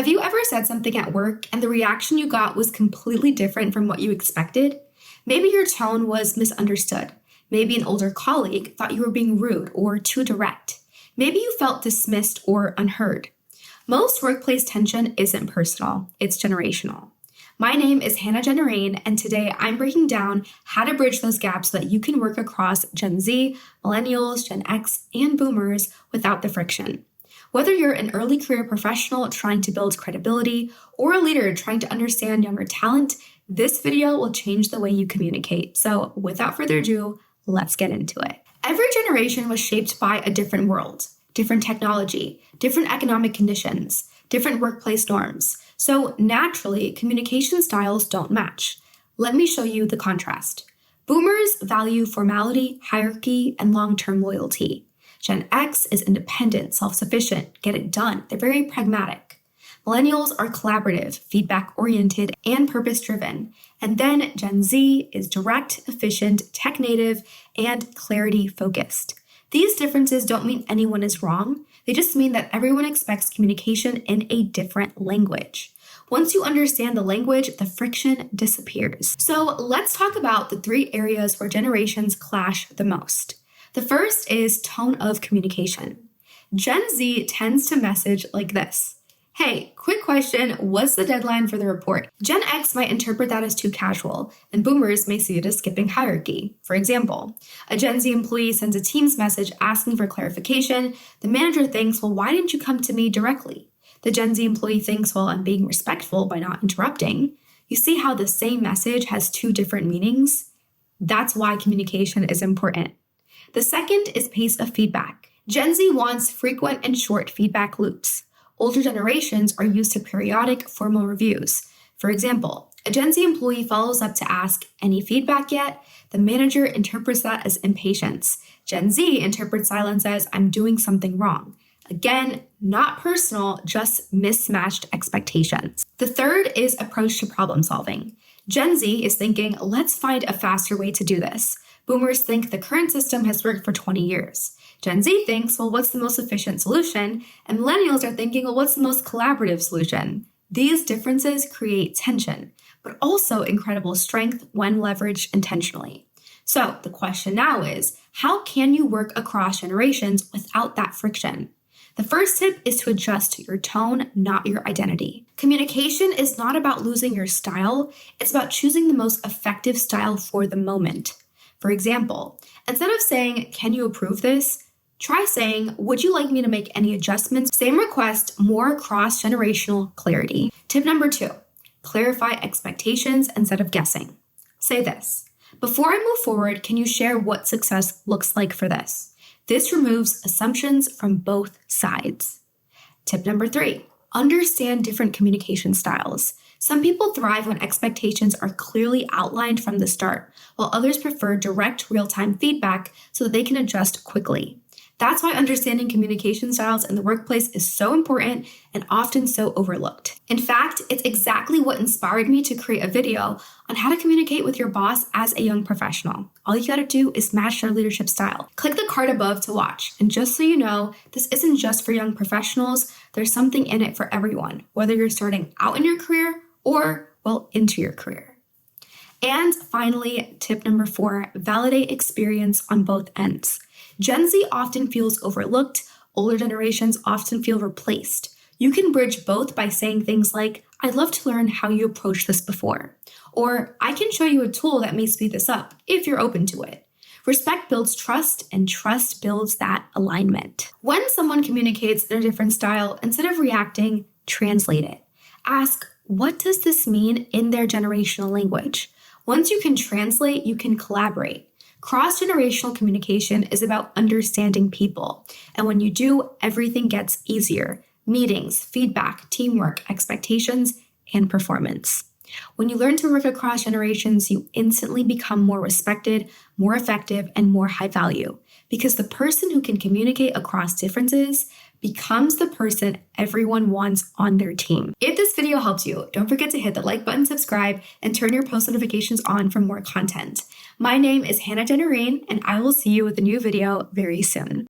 Have you ever said something at work and the reaction you got was completely different from what you expected? Maybe your tone was misunderstood. Maybe an older colleague thought you were being rude or too direct. Maybe you felt dismissed or unheard. Most workplace tension isn't personal, it's generational. My name is Hannah Jennerine, and today I'm breaking down how to bridge those gaps so that you can work across Gen Z, Millennials, Gen X, and Boomers without the friction. Whether you're an early career professional trying to build credibility or a leader trying to understand younger talent, this video will change the way you communicate. So without further ado, let's get into it. Every generation was shaped by a different world, different technology, different economic conditions, different workplace norms. So naturally, communication styles don't match. Let me show you the contrast. Boomers value formality, hierarchy, and long-term loyalty. Gen X is independent, self-sufficient, get it done. They're very pragmatic. Millennials are collaborative, feedback-oriented, and purpose-driven. And then Gen Z is direct, efficient, tech-native, and clarity-focused. These differences don't mean anyone is wrong. They just mean that everyone expects communication in a different language. Once you understand the language, the friction disappears. So let's talk about the 3 areas where generations clash the most. The first is tone of communication. Gen Z tends to message like this. Hey, quick question, what's the deadline for the report? Gen X might interpret that as too casual, and Boomers may see it as skipping hierarchy. For example, a Gen Z employee sends a Teams message asking for clarification. The manager thinks, well, why didn't you come to me directly? The Gen Z employee thinks, well, I'm being respectful by not interrupting. You see how the same message has 2 different meanings? That's why communication is important. The second is pace of feedback. Gen Z wants frequent and short feedback loops. Older generations are used to periodic, formal reviews. For example, a Gen Z employee follows up to ask, any feedback yet? The manager interprets that as impatience. Gen Z interprets silence as, I'm doing something wrong. Again, not personal, just mismatched expectations. The third is approach to problem solving. Gen Z is thinking, let's find a faster way to do this. Boomers think the current system has worked for 20 years. Gen Z thinks, well, what's the most efficient solution? And millennials are thinking, well, what's the most collaborative solution? These differences create tension, but also incredible strength when leveraged intentionally. So the question now is, how can you work across generations without that friction? The first tip is to adjust your tone, not your identity. Communication is not about losing your style, it's about choosing the most effective style for the moment. For example, instead of saying, can you approve this? Try saying, would you like me to make any adjustments? Same request, more cross-generational clarity. Tip number 2, clarify expectations instead of guessing. Say this, before I move forward, can you share what success looks like for this? This removes assumptions from both sides. Tip number 3, understand different communication styles. Some people thrive when expectations are clearly outlined from the start, while others prefer direct real-time feedback so that they can adjust quickly. That's why understanding communication styles in the workplace is so important and often so overlooked. In fact, it's exactly what inspired me to create a video on how to communicate with your boss as a young professional. All you gotta do is match their leadership style. Click the card above to watch. And just so you know, this isn't just for young professionals. There's something in it for everyone, whether you're starting out in your career or, well, into your career. And finally, tip number 4, validate experience on both ends. Gen Z often feels overlooked, older generations often feel replaced. You can bridge both by saying things like, I'd love to learn how you approached this before, or I can show you a tool that may speed this up if you're open to it. Respect builds trust, and trust builds that alignment. When someone communicates their different style, instead of reacting, translate it. Ask, what does this mean in their generational language? Once you can translate, you can collaborate. Cross-generational communication is about understanding people. And when you do, everything gets easier. Meetings, feedback, teamwork, expectations, and performance. When you learn to work across generations, you instantly become more respected, more effective, and more high value. Because the person who can communicate across differences becomes the person everyone wants on their team. If this video helped you, don't forget to hit the like button, subscribe, and turn your post notifications on for more content. My name is Hannah Jennerine, and I will see you with a new video very soon.